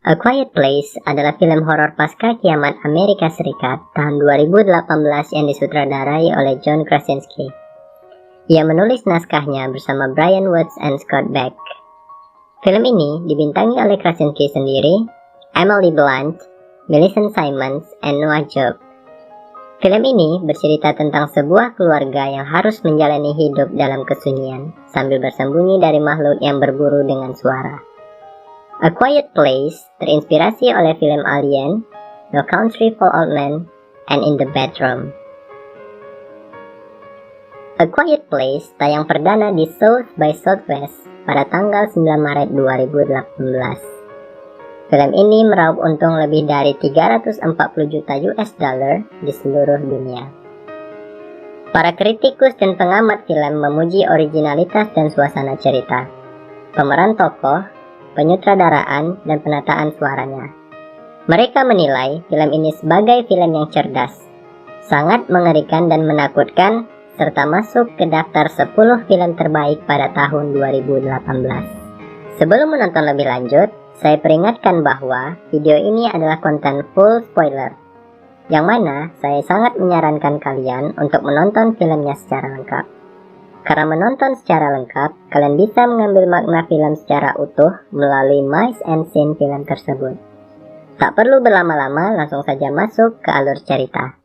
A Quiet Place adalah film horor pasca kiamat Amerika Serikat tahun 2018 yang disutradarai oleh John Krasinski. Ia menulis naskahnya bersama Brian Wood dan Scott Beck. Film ini dibintangi oleh Krasinski sendiri, Emily Blunt, Millicent Simmonds, dan Noah Jupe. Film ini bercerita tentang sebuah keluarga yang harus menjalani hidup dalam kesunyian sambil bersembunyi dari makhluk yang berburu dengan suara. A Quiet Place terinspirasi oleh film Alien, No Country for Old Men, and In the Bedroom. A Quiet Place tayang perdana di South by Southwest pada tanggal 9 Maret 2018. Film ini meraup untung lebih dari 340 juta US dollar di seluruh dunia. Para kritikus dan pengamat film memuji originalitas dan suasana cerita, pemeran tokoh, penyutradaraan, dan penataan suaranya. Mereka menilai film ini sebagai film yang cerdas, sangat mengerikan dan menakutkan, serta masuk ke daftar 10 film terbaik pada tahun 2018. Sebelum menonton lebih lanjut, saya peringatkan bahwa video ini adalah konten full spoiler, yang mana saya sangat menyarankan kalian untuk menonton filmnya secara lengkap. Karena menonton secara lengkap, kalian bisa mengambil makna film secara utuh melalui mice and scene film tersebut. Tak perlu berlama-lama, langsung saja masuk ke alur cerita.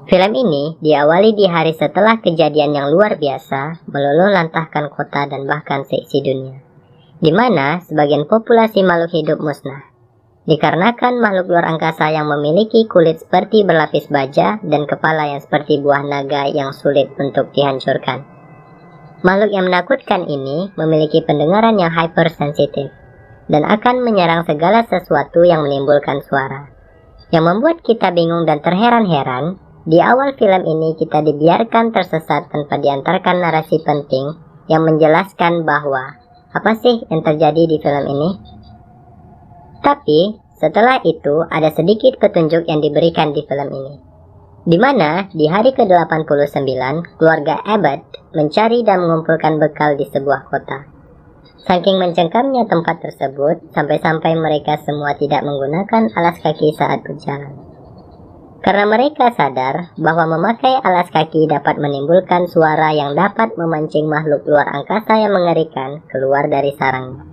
Film ini diawali di hari setelah kejadian yang luar biasa meluluh lantahkan kota dan bahkan seisi dunia, di mana sebagian populasi makhluk hidup musnah, dikarenakan makhluk luar angkasa yang memiliki kulit seperti berlapis baja dan kepala yang seperti buah naga yang sulit untuk dihancurkan. Makhluk yang menakutkan ini memiliki pendengaran yang hypersensitif dan akan menyerang segala sesuatu yang menimbulkan suara. Yang membuat kita bingung dan terheran-heran, di awal film ini kita dibiarkan tersesat tanpa diantarkan narasi penting yang menjelaskan bahwa apa sih yang terjadi di film ini. Tapi setelah itu ada sedikit petunjuk yang diberikan di film ini, di mana di hari ke-89 keluarga Abbott mencari dan mengumpulkan bekal di sebuah kota. Saking mencengkamnya tempat tersebut, sampai-sampai mereka semua tidak menggunakan alas kaki saat berjalan. Karena mereka sadar bahwa memakai alas kaki dapat menimbulkan suara yang dapat memancing makhluk luar angkasa yang mengerikan keluar dari sarangnya.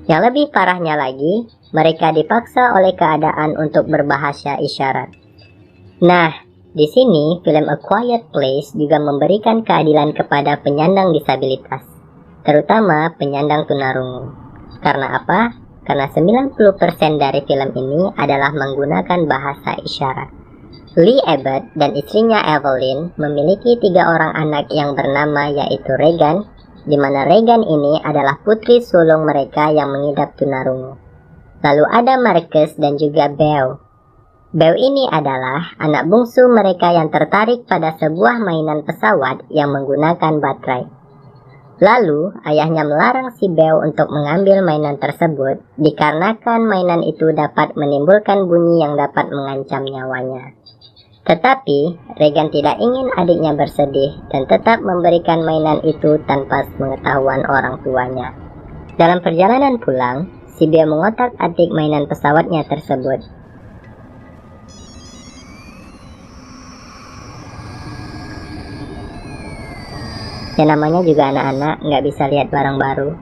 Yang lebih parahnya lagi, mereka dipaksa oleh keadaan untuk berbahasa isyarat. Nah, di sini, film A Quiet Place juga memberikan keadilan kepada penyandang disabilitas, terutama penyandang tunarungu. Karena apa? Karena 90% dari film ini adalah menggunakan bahasa isyarat. Lee Abbott dan istrinya Evelyn memiliki 3 orang anak yang bernama yaitu Regan, di mana Regan ini adalah putri sulung mereka yang mengidap tunarungu. Lalu ada Marcus dan juga Beau. Beau ini adalah anak bungsu mereka yang tertarik pada sebuah mainan pesawat yang menggunakan baterai. Lalu, ayahnya melarang si Beau untuk mengambil mainan tersebut dikarenakan mainan itu dapat menimbulkan bunyi yang dapat mengancam nyawanya. Tetapi, Regan tidak ingin adiknya bersedih dan tetap memberikan mainan itu tanpa pengetahuan orang tuanya. Dalam perjalanan pulang, si Beau mengotak-atik mainan pesawatnya tersebut. Yang namanya juga anak-anak nggak bisa lihat barang baru.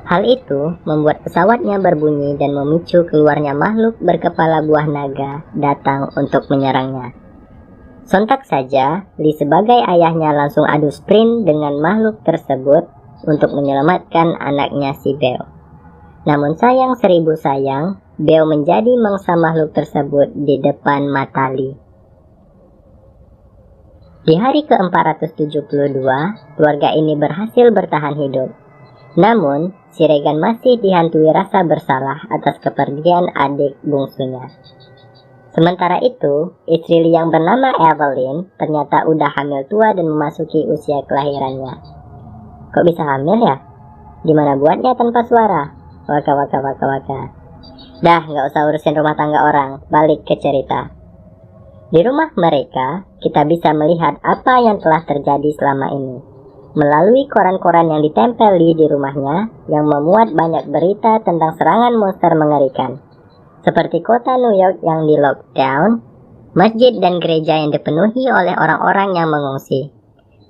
Hal itu membuat pesawatnya berbunyi dan memicu keluarnya makhluk berkepala buah naga datang untuk menyerangnya. Sontak saja, Lee sebagai ayahnya langsung adu sprint dengan makhluk tersebut untuk menyelamatkan anaknya si Beau. Namun sayang seribu sayang, Beau menjadi mangsa makhluk tersebut di depan mata Lee. Di hari ke-472, keluarga ini berhasil bertahan hidup. Namun, si Regan masih dihantui rasa bersalah atas kepergian adik bungsunya. Sementara itu, istri Lee yang bernama Evelyn ternyata udah hamil tua dan memasuki usia kelahirannya. Kok bisa hamil ya? Gimana buatnya tanpa suara? Waka waka waka waka. Dah, nggak usah urusin rumah tangga orang, balik ke cerita. Di rumah mereka, kita bisa melihat apa yang telah terjadi selama ini. Melalui koran-koran yang ditempeli di rumahnya, yang memuat banyak berita tentang serangan monster mengerikan. seperti kota New York yang di lockdown, masjid dan gereja yang dipenuhi oleh orang-orang yang mengungsi,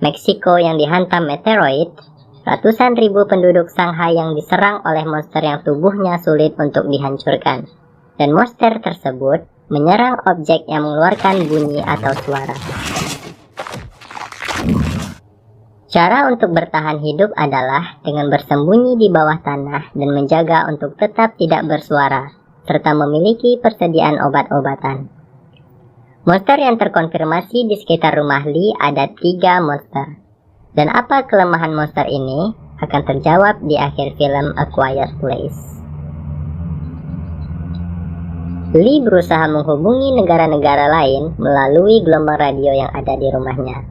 Meksiko yang dihantam meteoroid, ratusan ribu penduduk Shanghai yang diserang oleh monster yang tubuhnya sulit untuk dihancurkan, dan monster tersebut menyerang objek yang mengeluarkan bunyi atau suara. Cara untuk bertahan hidup adalah dengan bersembunyi di bawah tanah dan menjaga untuk tetap tidak bersuara, serta memiliki persediaan obat-obatan. Monster yang terkonfirmasi di sekitar rumah Lee ada 3 monster. Dan apa kelemahan monster ini akan terjawab di akhir film A Quiet Place. Lee berusaha menghubungi negara-negara lain melalui gelombang radio yang ada di rumahnya.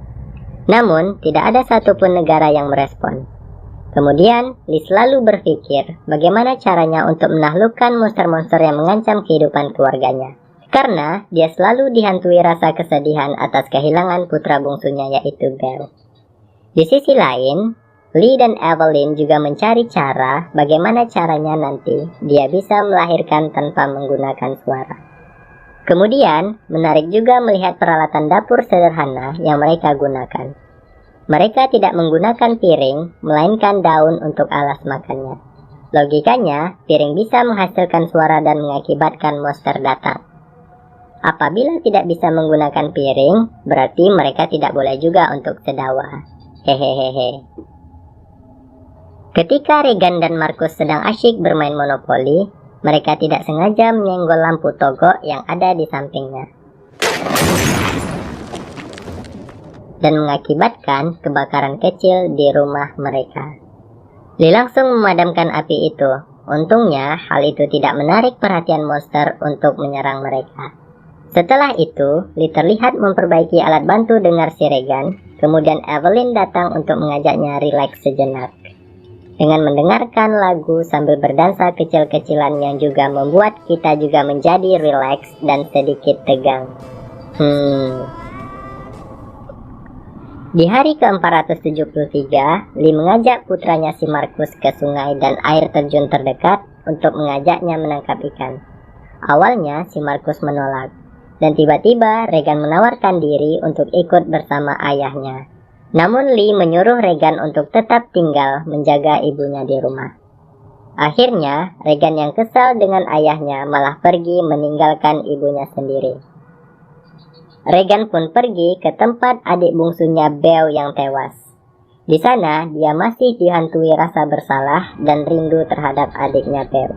Namun, tidak ada satupun negara yang merespon. Kemudian, Lee selalu berpikir bagaimana caranya untuk menaklukkan monster-monster yang mengancam kehidupan keluarganya. Karena dia selalu dihantui rasa kesedihan atas kehilangan putra bungsunya yaitu Beau. Di sisi lain, Lee dan Evelyn juga mencari cara bagaimana caranya nanti dia bisa melahirkan tanpa menggunakan suara. Kemudian, menarik juga melihat peralatan dapur sederhana yang mereka gunakan. Mereka tidak menggunakan piring, melainkan daun untuk alas makannya. Logikanya, piring bisa menghasilkan suara dan mengakibatkan monster datang. Apabila tidak bisa menggunakan piring, berarti mereka tidak boleh juga untuk sedawa. Hehehehe. Ketika Regan dan Markus sedang asyik bermain monopoli, mereka tidak sengaja menyenggol lampu togok yang ada di sampingnya, dan mengakibatkan kebakaran kecil di rumah mereka. Lee langsung memadamkan api itu. Untungnya, hal itu tidak menarik perhatian monster untuk menyerang mereka. Setelah itu, Lee terlihat memperbaiki alat bantu dengar si Regan. Kemudian Evelyn datang untuk mengajaknya rileks sejenak. Dengan mendengarkan lagu sambil berdansa kecil-kecilan yang juga membuat kita juga menjadi rileks dan sedikit tegang. Di hari ke-473, Lee mengajak putranya si Markus ke sungai dan air terjun terdekat untuk mengajaknya menangkap ikan. Awalnya si Markus menolak, dan tiba-tiba Regan menawarkan diri untuk ikut bersama ayahnya. Namun Lee menyuruh Regan untuk tetap tinggal menjaga ibunya di rumah. Akhirnya, Regan yang kesal dengan ayahnya malah pergi meninggalkan ibunya sendiri. Regan pun pergi ke tempat adik bungsunya Beau yang tewas. Di sana, dia masih dihantui rasa bersalah dan rindu terhadap adiknya Beau.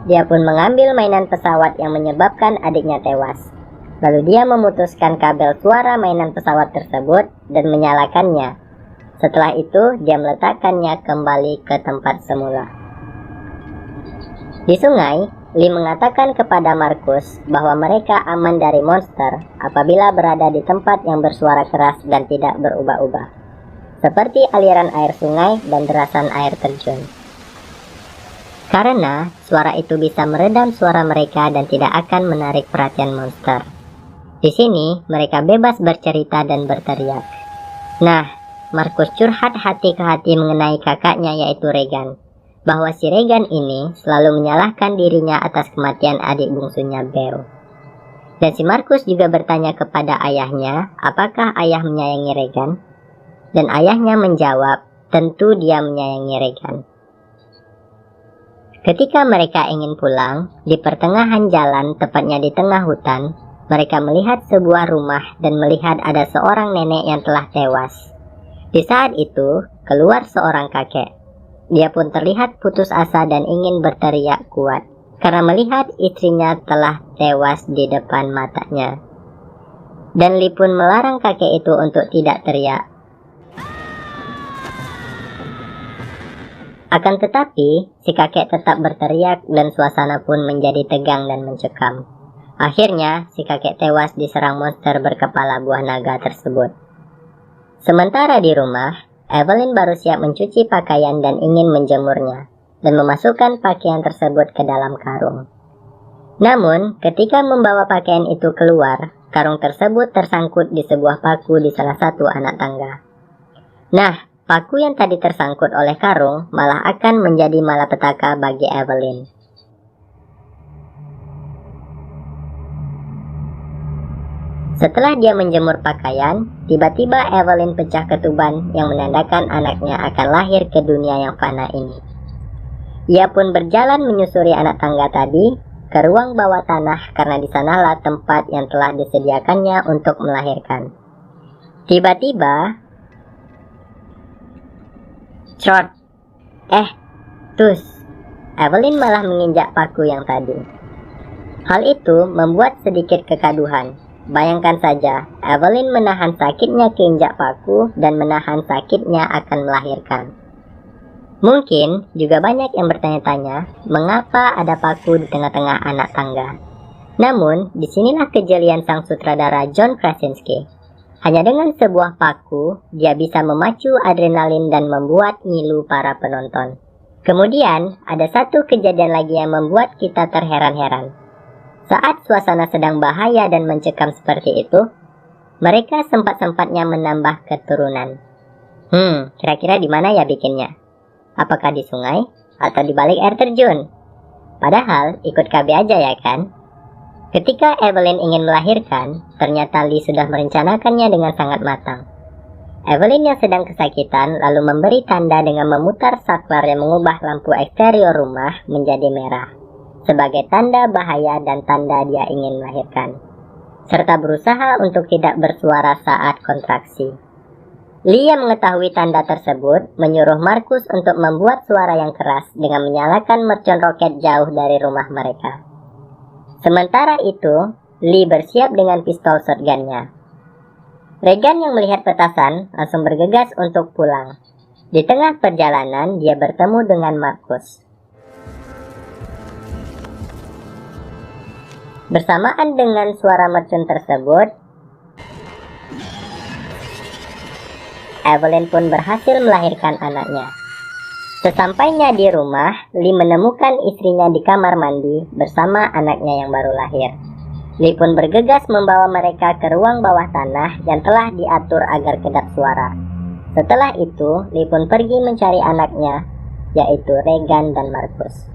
Dia pun mengambil mainan pesawat yang menyebabkan adiknya tewas. Lalu dia memutuskan kabel suara mainan pesawat tersebut dan menyalakannya. Setelah itu, dia meletakkannya kembali ke tempat semula. Di sungai, Lee mengatakan kepada Markus bahwa mereka aman dari monster apabila berada di tempat yang bersuara keras dan tidak berubah-ubah, seperti aliran air sungai dan derasan air terjun. Karena suara itu bisa meredam suara mereka dan tidak akan menarik perhatian monster. Di sini, mereka bebas bercerita dan berteriak. Nah, Markus curhat hati ke hati mengenai kakaknya yaitu Regan, bahwa si Regan ini selalu menyalahkan dirinya atas kematian adik bungsunya Beau. Dan si Markus juga bertanya kepada ayahnya, apakah ayah menyayangi Regan? Dan ayahnya menjawab, tentu dia menyayangi Regan. Ketika mereka ingin pulang, di pertengahan jalan, tepatnya di tengah hutan, mereka melihat sebuah rumah dan melihat ada seorang nenek yang telah tewas. Di saat itu, keluar seorang kakek. Dia pun terlihat putus asa dan ingin berteriak kuat, karena melihat istrinya telah tewas di depan matanya. Dan Lee pun melarang kakek itu untuk tidak teriak. Akan tetapi, si kakek tetap berteriak dan suasana pun menjadi tegang dan mencekam. Akhirnya, si kakek tewas diserang monster berkepala buah naga tersebut. Sementara di rumah, Evelyn baru siap mencuci pakaian dan ingin menjemurnya, dan memasukkan pakaian tersebut ke dalam karung. Namun, ketika membawa pakaian itu keluar, karung tersebut tersangkut di sebuah paku di salah satu anak tangga. Nah, paku yang tadi tersangkut oleh karung malah akan menjadi malapetaka bagi Evelyn. Setelah dia menjemur pakaian, tiba-tiba Evelyn pecah ketuban yang menandakan anaknya akan lahir ke dunia yang fana ini. Ia pun berjalan menyusuri anak tangga tadi ke ruang bawah tanah karena di sanalah tempat yang telah disediakannya untuk melahirkan. Tiba-tiba, Crot! Tus! Evelyn malah menginjak paku yang tadi. Hal itu membuat sedikit kekaduhan. Bayangkan saja, Evelyn menahan sakitnya keinjak paku dan menahan sakitnya akan melahirkan. Mungkin juga banyak yang bertanya-tanya, mengapa ada paku di tengah-tengah anak tangga. Namun, disinilah kejelian sang sutradara John Krasinski. Hanya dengan sebuah paku, dia bisa memacu adrenalin dan membuat ngilu para penonton. Kemudian, ada satu kejadian lagi yang membuat kita terheran-heran. Saat suasana sedang bahaya dan mencekam seperti itu, mereka sempat-sempatnya menambah keturunan. Kira-kira di mana ya bikinnya? Apakah di sungai atau di balik air terjun? Padahal ikut KB aja ya kan? Ketika Evelyn ingin melahirkan, ternyata Lee sudah merencanakannya dengan sangat matang. Evelyn yang sedang kesakitan lalu memberi tanda dengan memutar saklar yang mengubah lampu eksterior rumah menjadi merah, sebagai tanda bahaya dan tanda dia ingin melahirkan, serta berusaha untuk tidak bersuara saat kontraksi. Lee yang mengetahui tanda tersebut menyuruh Marcus untuk membuat suara yang keras dengan menyalakan mercon roket jauh dari rumah mereka. Sementara itu, Lee bersiap dengan pistol shotgun-nya. Regan yang melihat petasan langsung bergegas untuk pulang. Di tengah perjalanan, dia bertemu dengan Marcus. Bersamaan dengan suara mercon tersebut, Evelyn pun berhasil melahirkan anaknya. Sesampainya di rumah, Lee menemukan istrinya di kamar mandi bersama anaknya yang baru lahir. Lee pun bergegas membawa mereka ke ruang bawah tanah yang telah diatur agar kedap suara. Setelah itu, Lee pun pergi mencari anaknya, yaitu Regan dan Marcus.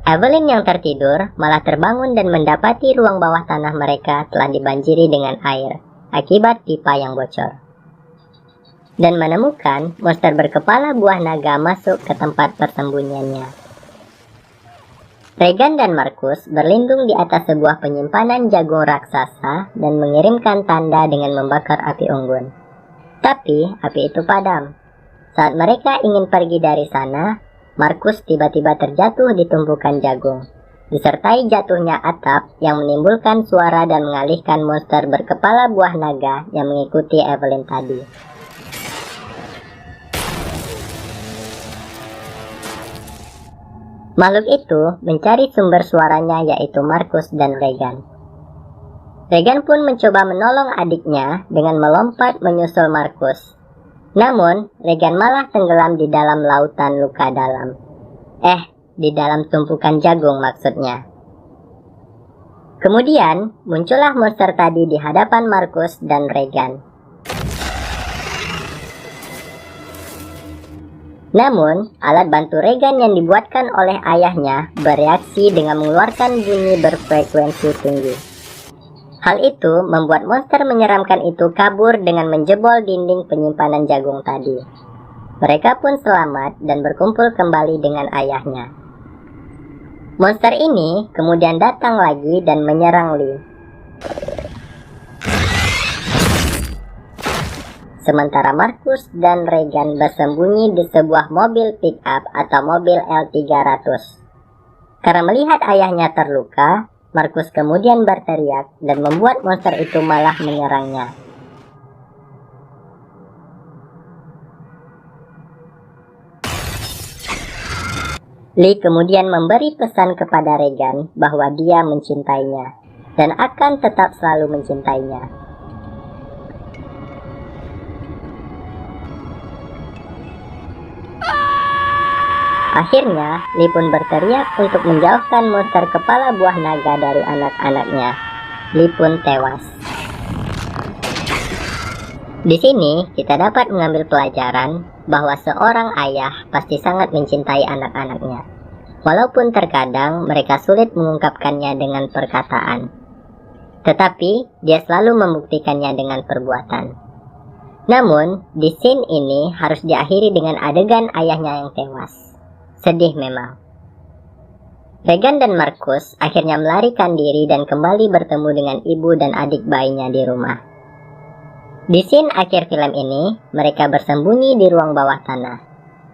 Evelyn yang tertidur malah terbangun dan mendapati ruang bawah tanah mereka telah dibanjiri dengan air akibat pipa yang bocor, dan menemukan monster berkepala buah naga masuk ke tempat persembunyiannya. Regan dan Marcus berlindung di atas sebuah penyimpanan jagung raksasa dan mengirimkan tanda dengan membakar api unggun. Tapi api itu padam. Saat mereka ingin pergi dari sana, Marcus tiba-tiba terjatuh di tumpukan jagung, disertai jatuhnya atap yang menimbulkan suara dan mengalihkan monster berkepala buah naga yang mengikuti Evelyn tadi. Makhluk itu mencari sumber suaranya, yaitu Marcus dan Regan. Regan pun mencoba menolong adiknya dengan melompat menyusul Marcus. Namun, Regan malah tenggelam di dalam lautan luka dalam. Di dalam tumpukan jagung maksudnya. Kemudian, muncullah monster tadi di hadapan Marcus dan Regan. Namun, alat bantu Regan yang dibuatkan oleh ayahnya bereaksi dengan mengeluarkan bunyi berfrekuensi tinggi. Hal itu membuat monster menyeramkan itu kabur dengan menjebol dinding penyimpanan jagung tadi. Mereka pun selamat dan berkumpul kembali dengan ayahnya. Monster ini kemudian datang lagi dan menyerang Lee. Sementara Marcus dan Regan bersembunyi di sebuah mobil pick-up atau mobil L300. Karena melihat ayahnya terluka, Marcus kemudian berteriak dan membuat monster itu malah menyerangnya. Lee kemudian memberi pesan kepada Regan bahwa dia mencintainya dan akan tetap selalu mencintainya. Akhirnya, Lee pun berteriak untuk menjauhkan monster kepala buah naga dari anak-anaknya. Lee pun tewas. Di sini, kita dapat mengambil pelajaran bahwa seorang ayah pasti sangat mencintai anak-anaknya, walaupun terkadang mereka sulit mengungkapkannya dengan perkataan. Tetapi dia selalu membuktikannya dengan perbuatan. Namun, di scene ini harus diakhiri dengan adegan ayahnya yang tewas. Sedih memang. Regan dan Marcus akhirnya melarikan diri dan kembali bertemu dengan ibu dan adik bayinya di rumah. Di scene akhir film ini, mereka bersembunyi di ruang bawah tanah.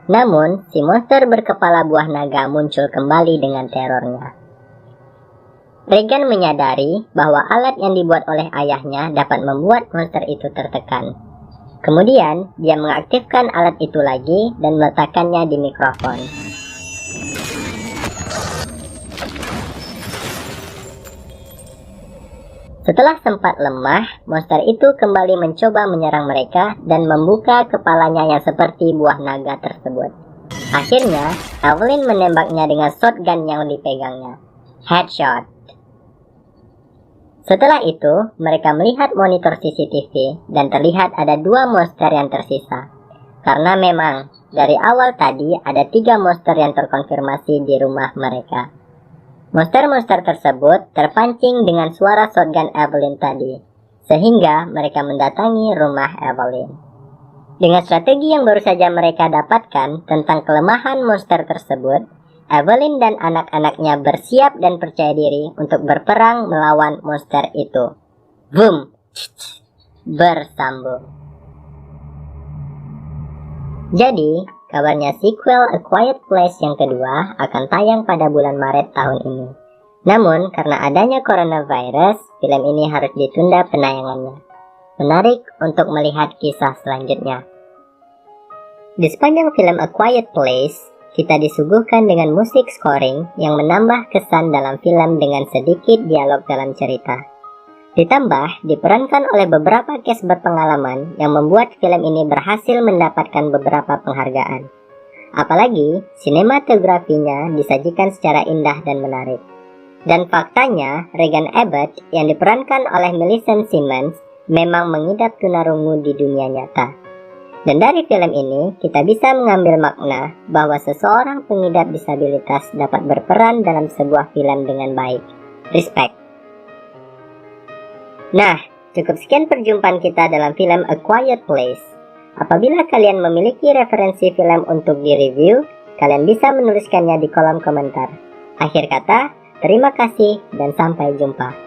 Namun, si monster berkepala buah naga muncul kembali dengan terornya. Regan menyadari bahwa alat yang dibuat oleh ayahnya dapat membuat monster itu tertekan. Kemudian, dia mengaktifkan alat itu lagi dan meletakkannya di mikrofon. Setelah sempat lemah, monster itu kembali mencoba menyerang mereka dan membuka kepalanya yang seperti buah naga tersebut. Akhirnya, Evelyn menembaknya dengan shotgun yang dipegangnya. Headshot. Setelah itu, mereka melihat monitor CCTV dan terlihat ada 2 monster yang tersisa. Karena memang, dari awal tadi ada 3 monster yang terkonfirmasi di rumah mereka. Monster-monster tersebut terpancing dengan suara shotgun Evelyn tadi, sehingga mereka mendatangi rumah Evelyn. Dengan strategi yang baru saja mereka dapatkan tentang kelemahan monster tersebut, Evelyn dan anak-anaknya bersiap dan percaya diri untuk berperang melawan monster itu. Boom! Bersambung. Jadi, kabarnya sequel A Quiet Place yang kedua akan tayang pada bulan Maret tahun ini. Namun, karena adanya coronavirus, film ini harus ditunda penayangannya. Menarik untuk melihat kisah selanjutnya. Di sepanjang film A Quiet Place, kita disuguhkan dengan musik scoring yang menambah kesan dalam film dengan sedikit dialog dalam cerita. Ditambah, diperankan oleh beberapa cast berpengalaman yang membuat film ini berhasil mendapatkan beberapa penghargaan. Apalagi, sinematografinya disajikan secara indah dan menarik. Dan faktanya, Regan Abbott yang diperankan oleh Millicent Simmonds memang mengidap tunarungu di dunia nyata. Dan dari film ini, kita bisa mengambil makna bahwa seseorang pengidap disabilitas dapat berperan dalam sebuah film dengan baik. Respect. Nah, cukup sekian perjumpaan kita dalam film A Quiet Place. Apabila kalian memiliki referensi film untuk direview, kalian bisa menuliskannya di kolom komentar. Akhir kata, terima kasih dan sampai jumpa.